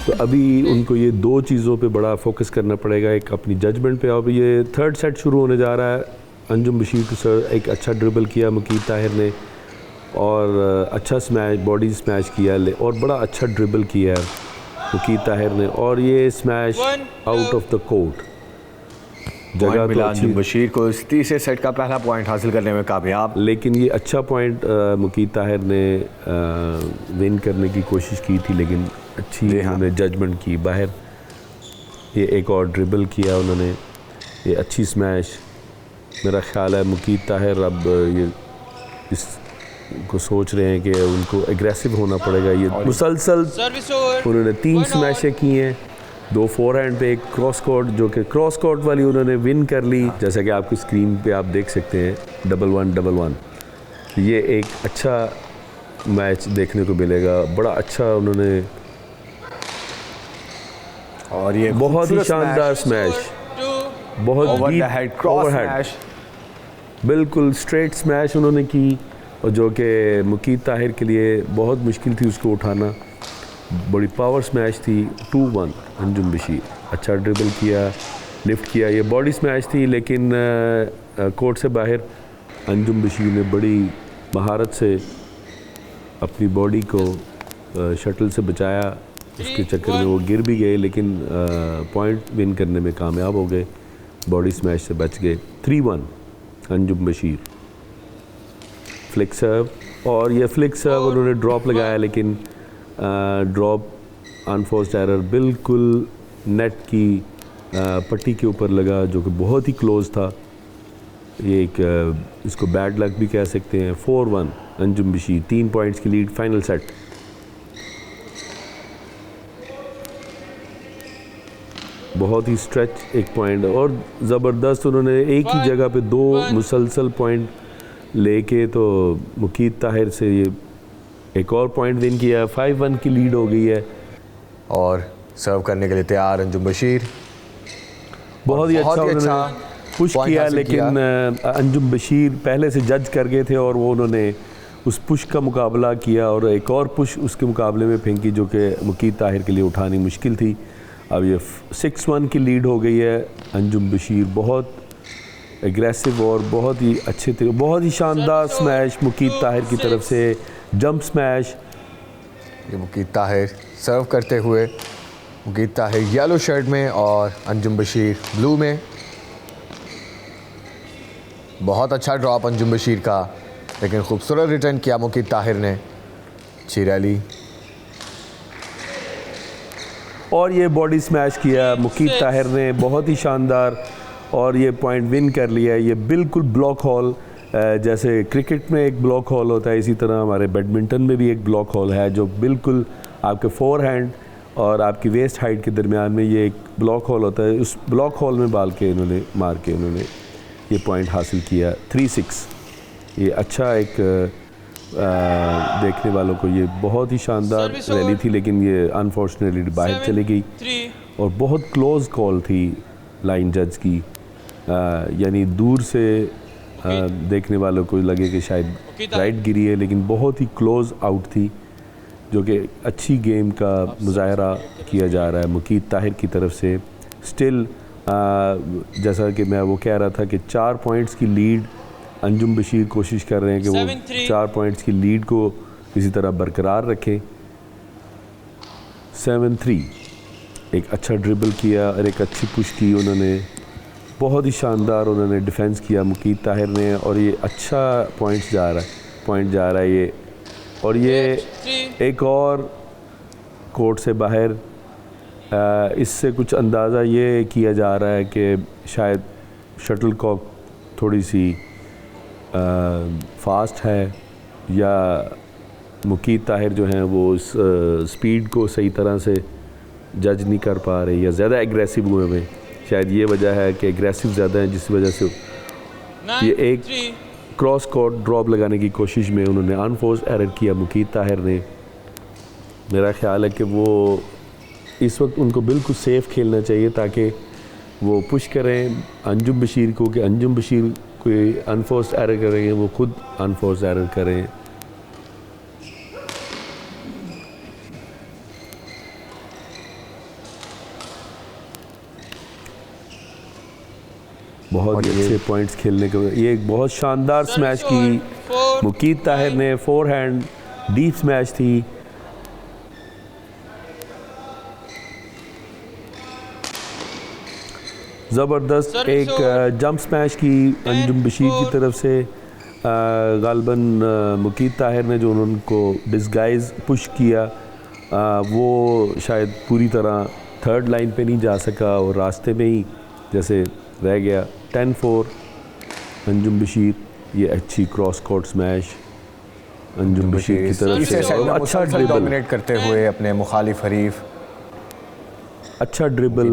तो अभी उनको ये दो चीज़ों पे बड़ा फोकस करना पड़ेगा, एक अपनी जजमेंट पे। अब ये थर्ड सेट शुरू होने जा रहा है। अंजुम बशीर को सर एक अच्छा ड्रिबल किया मुकीत ताहिर ने और अच्छा स्मैश, बॉडी स्मैश किया और बड़ा अच्छा ड्रिबल किया है मुकीत ताहिर ने, और ये smash out of the court जगह मिला अंजुम बशीर को। इस तीसरे सेट का पहला पॉइंट हासिल करने में कामयाब। लेकिन ये अच्छा पॉइंट मुकीत ताहिर ने विन करने की कोशिश की थी, लेकिन अच्छी उन्होंने जजमेंट की बाहर। ये एक और ड्रिबल किया उन्होंने, ये अच्छी स्मैश। मेरा ख्याल है मुकीत ताहिर अब ये इसको सोच रहे हैं कि उनको एग्रेसिव होना पड़ेगा। ये मुसलसल उन्होंने 3 स्मैशें की हैं, 2 फोरहैंड पे, एक क्रॉस कोर्ट, जो कि क्रॉस कोर्ट वाली उन्होंने विन कर ली। जैसा कि आपकी स्क्रीन पे आप देख सकते हैं 1-1-1-1। ये एक अच्छा मैच देखने को मिलेगा, बड़ा अच्छा उन्होंने, और ये बहुत ही शानदार स्मैश, बहुत डीप ओवरहेड, बिल्कुल स्ट्रेट स्मैश उन्होंने की, और जो कि मुकीत ताहिर के लिए बहुत मुश्किल थी उसको उठाना। बड़ी पावर स्मैश थी। 2-1 अंजुम बशीर, अच्छा ड्रिबल किया, लिफ्ट किया। ये बॉडी स्मैश थी, लेकिन कोर्ट से बाहर अंजुम बशीर ने बड़ी महारत से अपनी बॉडी को शटल से बचाया। उसके चक्कर में वो गिर भी गए, लेकिन पॉइंट विन करने में कामयाब हो गए, बॉडी स्मैश से बच गए। 3-1 अंजुम बशीर। फ्लिक सर्व, और ये फ्लिक सर्व उन्होंने ड्रॉप लगाया, लेकिन ड्रॉप अनफोर्स्ड एरर बिल्कुल नेट की पट्टी के ऊपर लगा, जो कि बहुत ही क्लोज था। ये एक इसको बैड लक भी कह सकते हैं। 4-1 अंजुम बशीर, 3 पॉइंट्स की लीड। Final set. बहुत ही स्ट्रेच एक पॉइंट, और ज़बरदस्त उन्होंने एक ही जगह पे 2 मुसलसल पॉइंट लेके तो मुकीत ताहिर से ये एक और पॉइंट विन किया। 5-1 की लीड हो गई है, और सर्व करने के लिए तैयार अंजुम बशीर। बहुत ही अच्छा उन्होंने पुश किया, लेकिन अंजुम बशीर पहले से जज कर गए थे, और वो उन्होंने उस पुश का मुकाबला किया और एक और पुश उसके मुकाबले में फेंकी, जो कि मुकीत ताहिर के लिए उठानी मुश्किल थी। अब ये 6-1 की लीड हो गई है। अंजुम बशीर बहुत एग्रेसिव और बहुत ही अच्छे थे, बहुत ही शानदार स्मैश मुकीत ताहिर की तरफ से, जंप स्मैश। ये मुकीत ताहिर सर्व करते हुए, मुकीत ताहिर येलो शर्ट में और अंजुम बशीर ब्लू में। बहुत अच्छा ड्रॉप अंजुम बशीर का, लेकिन खूबसूरत रिटर्न किया मुकीत ताहिर ने। अच्छी रैली, और ये बॉडी स्मैश किया मुकीत ताहिर ने, बहुत ही शानदार, और ये पॉइंट विन कर लिया। ये बिल्कुल ब्लॉक हॉल, जैसे क्रिकेट में एक ब्लॉक हॉल होता है, इसी तरह हमारे बैडमिंटन में भी एक ब्लॉक हॉल है, जो बिल्कुल आपके फोरहैंड और आपकी वेस्ट हाइट के दरमियान में ये एक ब्लॉक हॉल होता है। उस ब्लॉक हॉल में बाल के इन्होंने मार के इन्होंने ये पॉइंट हासिल किया। 3-6। ये अच्छा एक देखने वालों को ये बहुत ही शानदार रैली थी, लेकिन ये अनफॉर्चुनेटली बाहर चली गई, और बहुत क्लोज कॉल थी लाइन जज की। यानी दूर से देखने वालों को लगे कि शायद राइट गिरी है, लेकिन बहुत ही क्लोज आउट थी, जो कि अच्छी गेम का मुजाहरा किया जा रहा है मुकीत ताहिर की तरफ से। स्टिल जैसा कि मैं वो कह रहा था कि 4 पॉइंट्स की लीड अंजुम बशीर कोशिश कर रहे हैं कि वो 4 पॉइंट्स की लीड को इसी तरह बरकरार रखें। 7-3। एक अच्छा ड्रिबल किया और एक अच्छी पुश की उन्होंने, बहुत ही शानदार उन्होंने डिफेंस किया मुकीत ताहिर ने, और ये अच्छा पॉइंट जा रहा है ये। और ये एक और कोर्ट से बाहर, इससे कुछ अंदाज़ा ये किया जा रहा है कि शायद शटलकॉक थोड़ी सी फास्ट है, या मुकीत ताहिर जो हैं वो इस स्पीड को सही तरह से जज नहीं कर पा रहे, या ज़्यादा एग्रेसिव हुए में। शायद ये वजह है कि एग्रेसिव ज़्यादा है, जिस वजह से ये एक क्रॉस कोर्ट ड्रॉप लगाने की कोशिश में उन्होंने अनफोर्स एरर किया मुकीत ताहिर ने। मेरा ख्याल है कि वो इस वक्त उनको बिल्कुल सेफ़ खेलना चाहिए, ताकि वो पुश करें अंजुम बशीर को कि अंजुम बशीर कोई अनफोर्स एरर करेंगे, वो खुद अनफोर्स एरर करें। बहुत ही अच्छे पॉइंट्स खेलने के। ये एक बहुत शानदार स्मैश की मुकीत ताहिर ने, फोर हैंड डीप स्मैश थी। ज़बरदस्त एक जंप स्मैश की अंजुम बशीर की तरफ से। गालबन मुकीत ताहिर ने जो उनको डिस्गाइज पुश किया, वो शायद पूरी तरह थर्ड लाइन पे नहीं जा सका और रास्ते में ही जैसे रह गया। 10-4 अंजुम बशीर। ये अच्छी cross court smash Anjum Bashir की तरफ से, और अच्छा ड्रिबल डोमिनेट करते हुए अपने मुखालिफ हरीफ। अच्छा ड्रिबल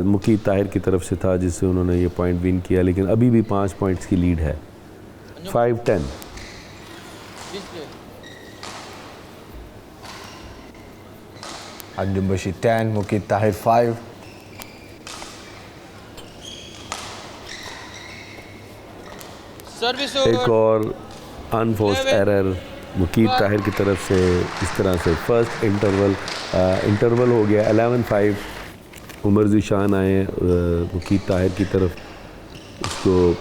मुकीत ताहिर की तरफ से था जिससे उन्होंने ये पॉइंट विन किया, लेकिन अभी भी 5 पॉइंट्स की लीड है। 5-10। अंजुम बशीर 10, मुकीत ताहिर 5। एक और अनफोर्स्ड एरर मुकीत ताहिर की तरफ से। इस तरह से फर्स्ट इंटरवल हो गया। 11-5 उमर ज़ीशान आए मुकीत ताहिर की तरफ उसको,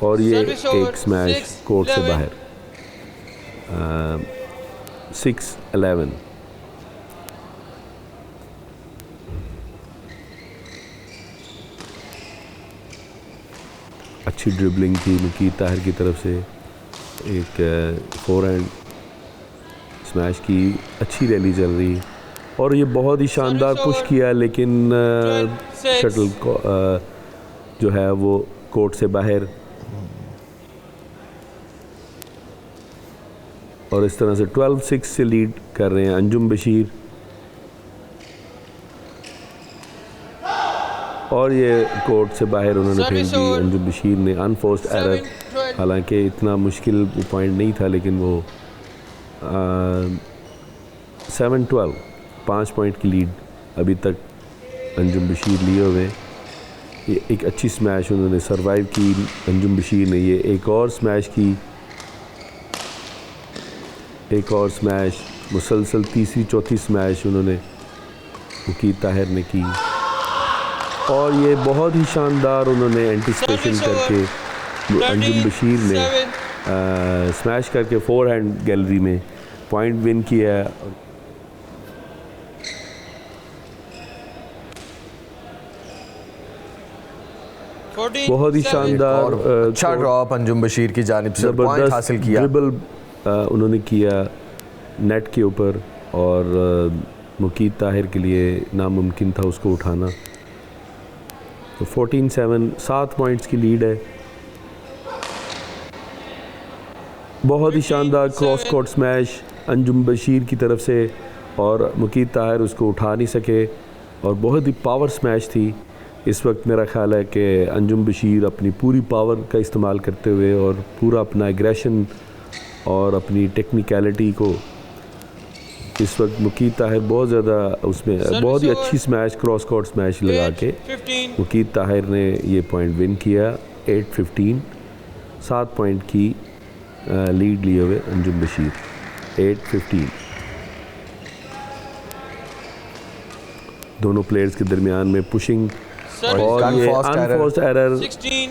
और ये एक स्मैश कोर्ट से बाहर। 6-11। अच्छी ड्रिबलिंग थी मुकीत ताहिर की तरफ से। एक फोर हैंड स्मैश की अच्छी रैली चल रही, और ये बहुत ही शानदार पुश किया, लेकिन शटल जो है वो कोर्ट से बाहर। और इस तरह से 12-6 से लीड कर रहे हैं अंजुम बशीर। और ये कोर्ट से बाहर उन्होंने फेंक दी अंजुम बशीर ने। अनफोर्स्ड एरर, हालांकि इतना मुश्किल पॉइंट नहीं था, लेकिन वो 7-12 5 पॉइंट की लीड अभी तक अंजुम बशीर लिए हुए। ये एक अच्छी स्मैश उन्होंने सरवाइव की अंजुम बशीर ने। ये एक और स्मैश की, एक और स्मैश, मुसलसल तीसरी चौथी स्मैश उन्होंने मुकीत ताहिर ने की। और ये बहुत ही शानदार उन्होंने एंटिसिपेशन करके अंजुम बशीर ने स्मैश करके फोर हैंड गैलरी में पॉइंट विन किया। बहुत ही शानदार अच्छा ड्रॉप अंजुम बशीर की जानिब से, पॉइंट हासिल किया। ड्रिबल उन्होंने किया नेट के ऊपर, और मुकीत ताहिर के लिए नामुमकिन था उसको उठाना। तो 14-7 7 पॉइंट्स की लीड है। बहुत ही शानदार cross court smash Anjum Bashir की तरफ से, और मुकीत ताहिर उसको उठा नहीं सके, और बहुत ही पावर स्मैश थी। इस वक्त मेरा ख्याल है कि अंजुम बशीर अपनी पूरी पावर का इस्तेमाल करते हुए और पूरा अपना एग्रेशन और अपनी टेक्निकलिटी को, इस वक्त मुकीत ताहिर बहुत ज़्यादा उसमें बहुत ही अच्छी स्मैश क्रॉस कोर्ट स्मैश लगा के मुकीत ताहिर ने ये पॉइंट विन किया। 8-15 7 पॉइंट की लीड लिए हुए अंजुम बशीर। 8-15 दोनों प्लेयर्स के दरमियान में पुशिंग, और ये अनफोर्स्ड एरर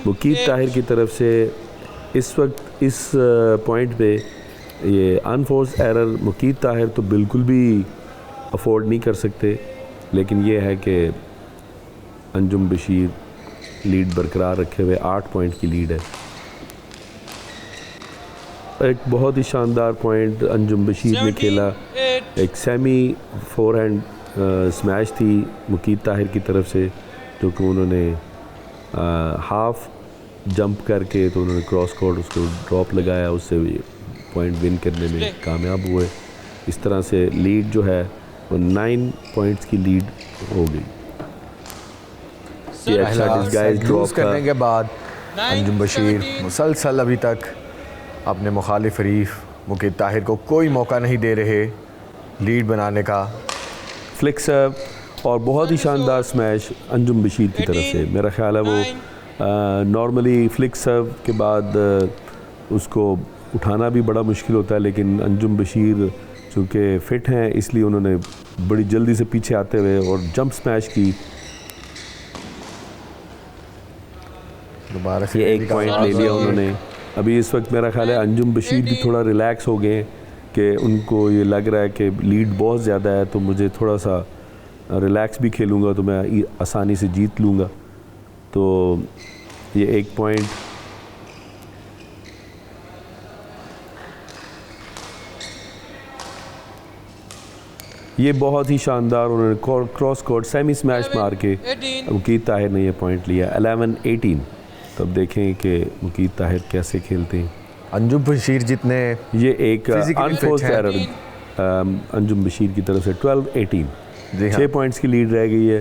मुकीत ताहिर की तरफ से। इस वक्त इस पॉइंट पे ये अनफोर्स्ड एरर मुकीत ताहिर तो बिल्कुल भी अफोर्ड नहीं कर सकते, लेकिन ये है कि अंजुम बशीर लीड बरकरार रखे हुए 8 पॉइंट की लीड है। एक बहुत ही शानदार पॉइंट अंजुम बशीर ने खेला। एक सेमी फोर हैंड स्मैश थी मुकीत ताहिर की तरफ से, जो कि उन्होंने हाफ जंप करके तो उन्होंने क्रॉस कोर्ट उसको ड्रॉप लगाया, उससे पॉइंट विन करने में कामयाब हुए। इस तरह से लीड जो है वो 9 पॉइंट्स की लीड हो गई। ये अच्छा डिस्गाइज ड्रॉप करने के बाद अंजुम बशीर मुसलसल अभी तक अपने मुखालिफ हरीफ मुकीत ताहिर को कोई मौका नहीं दे रहे लीड बनाने का। फ्लिक सर्व और बहुत ही शानदार स्मैश अंजुम बशीर की तरफ से। मेरा ख्याल है वो नॉर्मली फ्लिक सर्व के बाद उसको उठाना भी बड़ा मुश्किल होता है, लेकिन अंजुम बशीर चूँकि फ़िट हैं इसलिए उन्होंने बड़ी जल्दी से पीछे आते हुए और जंप स्मैश की। दोबारा से ये एक पॉइंट ले लिया उन्होंने। अभी इस वक्त मेरा ख्याल है अंजुम बशीर भी थोड़ा रिलैक्स हो गए कि उनको ये लग रहा है कि लीड बहुत ज़्यादा है, तो मुझे थोड़ा सा रिलैक्स भी खेलूँगा तो मैं आसानी से जीत लूँगा। तो ये एक पॉइंट। ये बहुत ही शानदार उन्होंने क्रॉस कोर्ट सेमी स्मैश मार के मुकीत ताहिर ने ये पॉइंट लिया 11-18। तब देखें कि मुकीत ताहिर कैसे खेलते हैं। अंजुम बशीर जितने ये एक अनफोर्स्ड एरर अंजुम बशीर की तरफ से 12-18। 6 पॉइंट्स की लीड रह गई है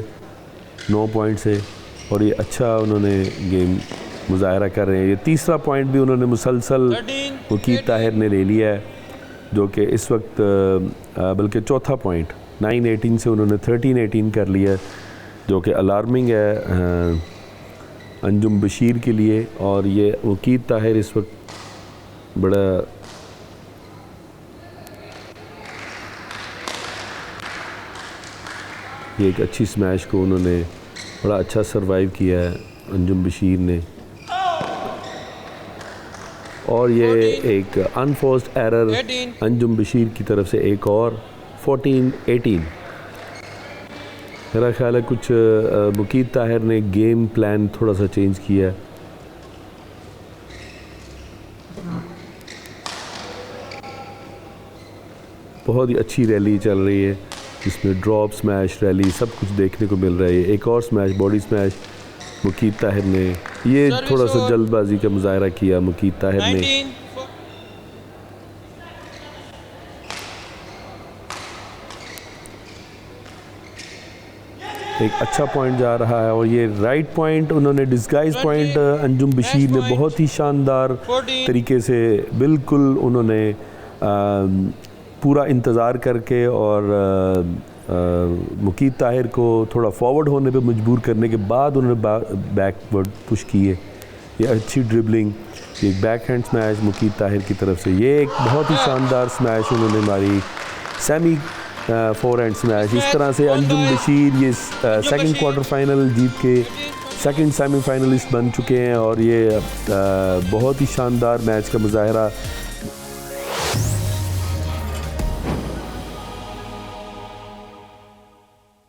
9 पॉइंट से, और ये अच्छा उन्होंने गेम मुजाहरा कर रहे हैं। ये तीसरा पॉइंट भी उन्होंने मुसलसल मुकीत ताहिर ने ले लिया है, जो कि इस वक्त बल्कि चौथा पॉइंट 9-18 से उन्होंने 13-18 कर लिया, जो कि अलार्मिंग है अंजुम बशीर के लिए। और ये मुकीत ताहिर इस वक्त बड़ा ये एक अच्छी स्मैश को उन्होंने बड़ा अच्छा सरवाइव किया है अंजुम बशीर ने। और ये एक अनफोर्स्ड एरर अंजुम बशीर की तरफ से एक और 14-18। मेरा ख्याल है कुछ मुकीत ताहिर ने गेम प्लान थोड़ा सा चेंज किया है। बहुत ही अच्छी रैली चल रही है जिसमें ड्रॉप स्मैश रैली सब कुछ देखने को मिल रहा है। एक और स्मैश बॉडी स्मैश मुकीत ताहिर ने, ये थोड़ा सा जल्दबाजी का मुजाहरा किया मुकीत ताहिर ने। एक अच्छा पॉइंट जा रहा है, और ये राइट पॉइंट उन्होंने डिस्गाइज पॉइंट अंजुम बशीर ने बहुत ही शानदार तरीके से बिल्कुल उन्होंने पूरा इंतज़ार करके और मुकीत ताहिर को थोड़ा फॉरवर्ड होने पे मजबूर करने के बाद उन्होंने बैकवर्ड पुश किए। ये अच्छी ड्रिबलिंग, ये बैक हैंड स्मैश मुकीत ताहिर की तरफ से, ये एक बहुत ही शानदार स्मैश उन्होंने मारी सेमी फोर हैंड स्मैश। इस तरह से अंजुम बशीर ये सेकंड क्वार्टर फाइनल जीत के सेकंड सेमीफाइनलिस्ट बन चुके हैं, और ये बहुत ही शानदार मैच का मुजाहरा